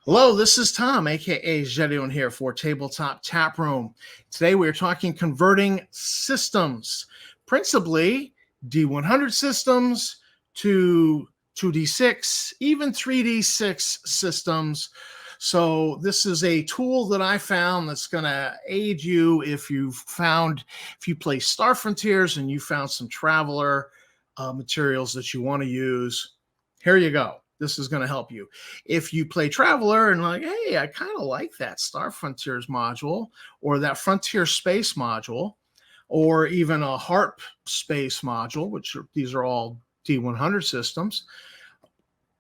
Hello, this is Tom, aka Gedeon here for Tabletop Tap Room. Today we're talking converting systems, principally D100 systems to 2D6, even 3D6 systems. So this is a tool that I found that's going to aid you if you play Star Frontiers and you found some Traveler materials that you want to use. Here you go. This is going to help you. If you play Traveler and like, hey, I kind of like that Star Frontiers module or that Frontier Space module, or even a HARP Space module, these are all D100 systems,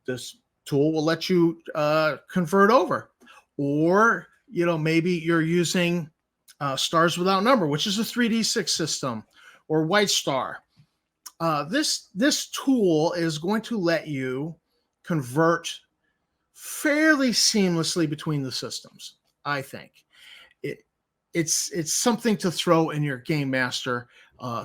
this tool will let you convert over. Or, maybe you're using Stars Without Number, which is a 3D6 system, or White Star. This tool is going to let you convert fairly seamlessly between the systems. I think it's something to throw in your Game Master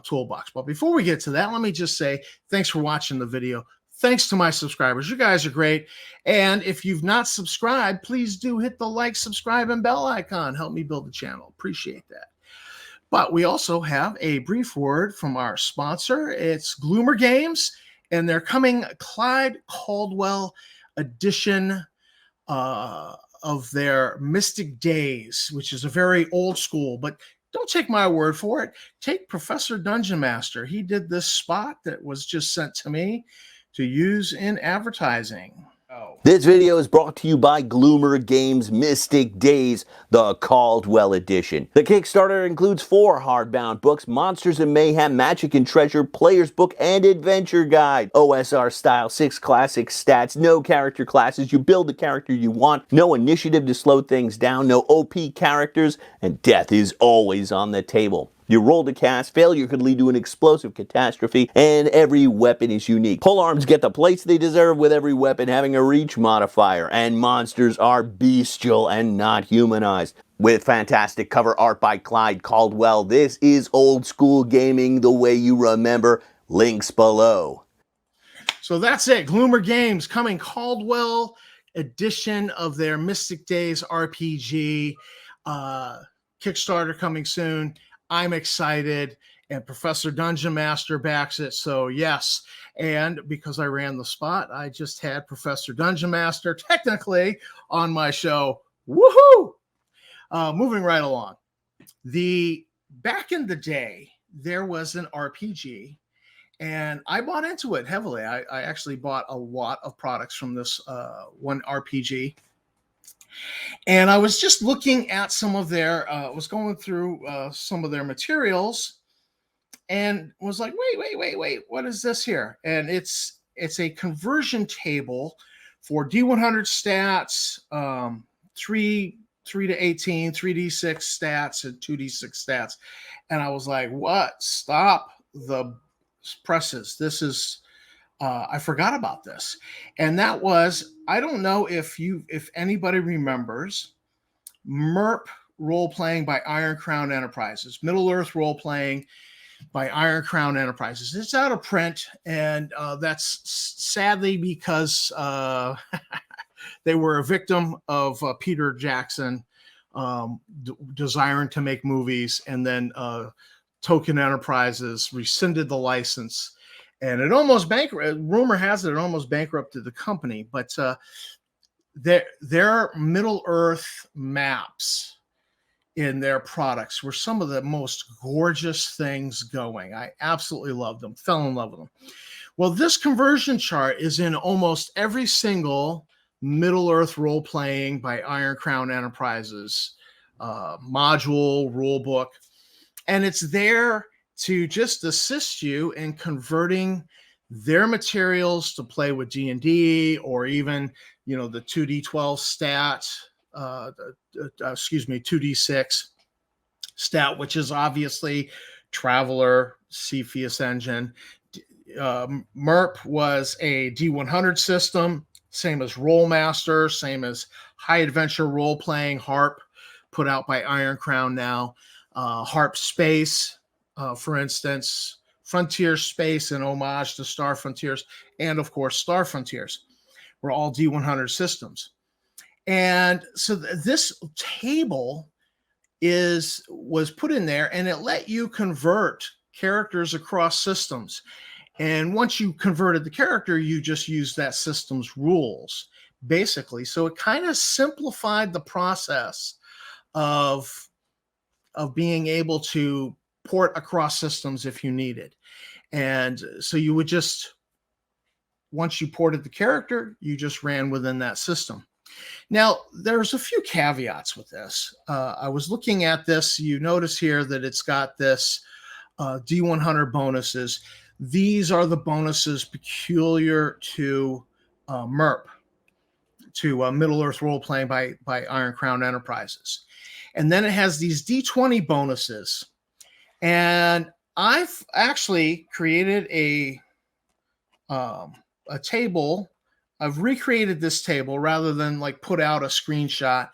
toolbox. But before we get to that, let me just say thanks for watching the video. Thanks to my subscribers. You guys are great. And if you've not subscribed, please do hit the like, subscribe, and bell icon. Help me build the channel. Appreciate that. But we also have a brief word from our sponsor. It's Gloomer Games, and they're coming Clyde Caldwell edition of their Mystic Days, which is a very old school, but don't take my word for it. Take Professor Dungeon Master. He did this spot that was just sent to me to use in advertising. This video is brought to you by Gloomer Games Mystic Days, the Caldwell Edition. The Kickstarter includes 4 hardbound books, Monsters and Mayhem, Magic and Treasure, Player's Book, and Adventure Guide. OSR style, 6 classic stats, no character classes, you build the character you want, no initiative to slow things down, no OP characters, and death is always on the table. You roll to cast, failure could lead to an explosive catastrophe, and every weapon is unique. Polearms get the place they deserve with every weapon having a reach modifier, and monsters are bestial and not humanized. With fantastic cover art by Clyde Caldwell, this is old school gaming the way you remember. Links below. So that's it. Gloomer Games coming Caldwell edition of their Mystic Days RPG. Kickstarter coming soon. I'm excited, and Professor Dungeon Master backs it, so yes. And because I ran the spot, I just had Professor Dungeon Master technically on my show. Woohoo! Moving right along. Back in the day, there was an RPG, and I bought into it heavily. I actually bought a lot of products from this one RPG. And I was just looking at some of their, was going through some of their materials and was like, wait, what is this here? And it's a conversion table for D100 stats, 3 to 18, 3D6 stats, and 2D6 stats. And I was like, what? Stop the presses. This is... I forgot about this. And that was, I don't know if anybody remembers MERP role-playing by Iron Crown Enterprises, Middle-earth role-playing by Iron Crown Enterprises. It's out of print, and that's sadly because they were a victim of Peter Jackson desiring to make movies, and then Token Enterprises rescinded the license. And it almost rumor has it almost bankrupted the company, but their Middle-earth maps in their products were some of the most gorgeous things going. I absolutely loved them, fell in love with them. Well, this conversion chart is in almost every single Middle-earth role-playing by Iron Crown Enterprises module, rule book, and it's there to just assist you in converting their materials to play with D&D, or even, the 2D12 stat, 2D6 stat, which is obviously Traveler, Cepheus Engine. MERP was a D100 system, same as Rollmaster, same as High Adventure Role-Playing, HARP, put out by Iron Crown now. HARP Space, for instance, Frontier Space, an homage to Star Frontiers, and of course Star Frontiers, were all D100 systems. And so this table was put in there, and it let you convert characters across systems. And once you converted the character, you just used that system's rules, basically. So it kind of simplified the process of being able to port across systems if you needed. And so you would just, once you ported the character, you just ran within that system. Now, there's a few caveats with this. I was looking at this. You notice here that it's got this D100 bonuses. These are the bonuses peculiar to MERP, to Middle Earth Role Playing by Iron Crown Enterprises. And then it has these D20 bonuses. And I've actually created a table. I've recreated this table rather than like put out a screenshot.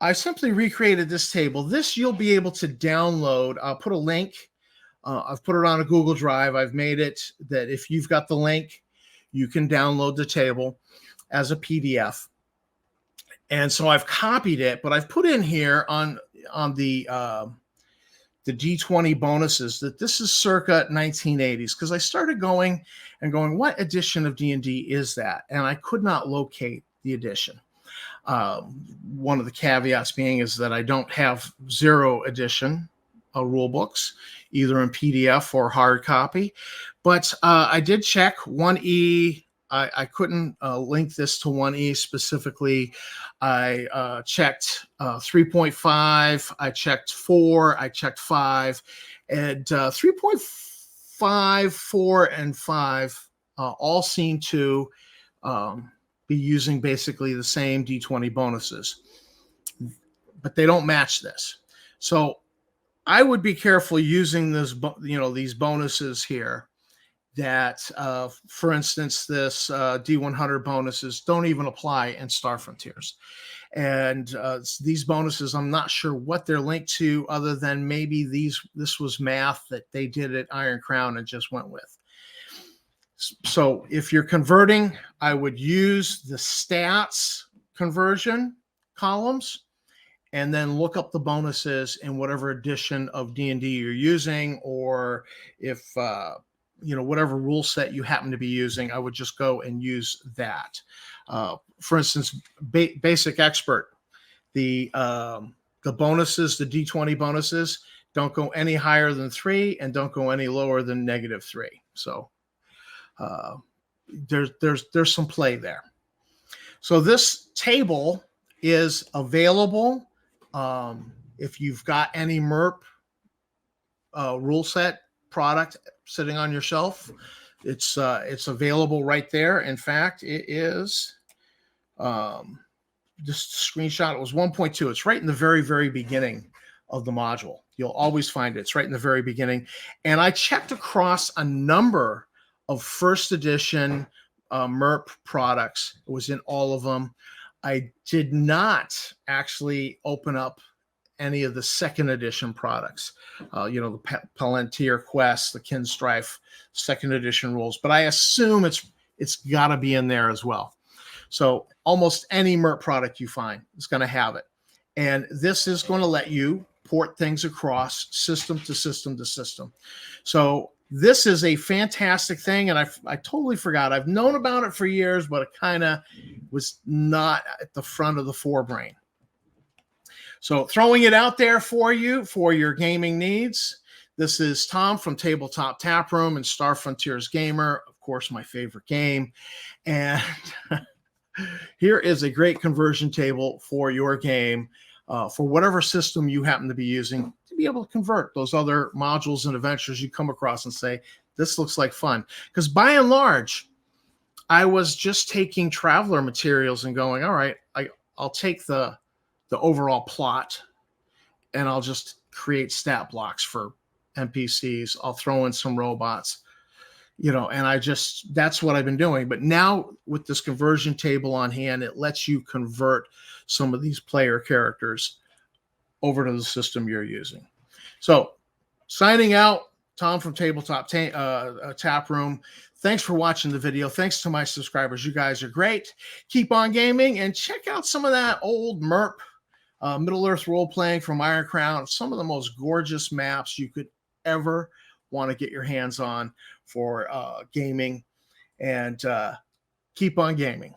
I simply recreated this table. This you'll be able to download. I'll put a link. I've put it on a Google Drive. I've made it that if you've got the link, you can download the table as a PDF. And so I've copied it, but I've put in here on the D20 bonuses that this is circa 1980s, because I started going, what edition of D&D is that? And I could not locate the edition. One of the caveats being is that I don't have 0 edition rule books, either in PDF or hard copy. But I did check 1E. I couldn't link this to 1E specifically. I checked 3.5. I checked 4. I checked 5. And 3.5, 4, and 5 all seem to be using basically the same D20 bonuses. But they don't match this. So I would be careful using this, these bonuses here. That, for instance, this D100 bonuses don't even apply in Star Frontiers. And these bonuses, I'm not sure what they're linked to, other than maybe this was math that they did at Iron Crown and just went with. So if you're converting, I would use the stats conversion columns and then look up the bonuses in whatever edition of D&D you're using, or if whatever rule set you happen to be using, I would just go and use that. For instance, Basic Expert, the bonuses, the D20 bonuses, don't go any higher than 3 and don't go any lower than -3. So there's some play there. So this table is available if you've got any MERP rule set product sitting on your shelf. It's available right there. In fact, it is just screenshot. It was 1.2. It's right in the very, very beginning of the module. You'll always find it. It's right in the very beginning. And I checked across a number of first edition MERP products. It was in all of them. I did not actually open up any of the second edition products, the Palantir Quest, the Kinstrife second edition rules, but I assume it's got to be in there as well. So almost any MERP product you find is going to have it. And this is going to let you port things across system to system to system. So this is a fantastic thing, and I totally forgot. I've known about it for years, but it kind of was not at the front of the forebrain. So throwing it out there for you for your gaming needs. This is Tom from Tabletop Taproom and Star Frontiers Gamer, of course, my favorite game. And here is a great conversion table for your game, for whatever system you happen to be using, to be able to convert those other modules and adventures you come across and say, this looks like fun. Because by and large, I was just taking Traveler materials and going, all right, I'll take the overall plot and I'll just create stat blocks for NPCs. I'll throw in some robots, and that's what I've been doing. But now with this conversion table on hand, it lets you convert some of these player characters over to the system you're using. So signing out, Tom from Tabletop Tap Room. Thanks for watching the video. Thanks to my subscribers. You guys are great. Keep on gaming and check out some of that old MERP, Middle-earth role-playing from Iron Crown. Some of the most gorgeous maps you could ever want to get your hands on for gaming. And keep on gaming.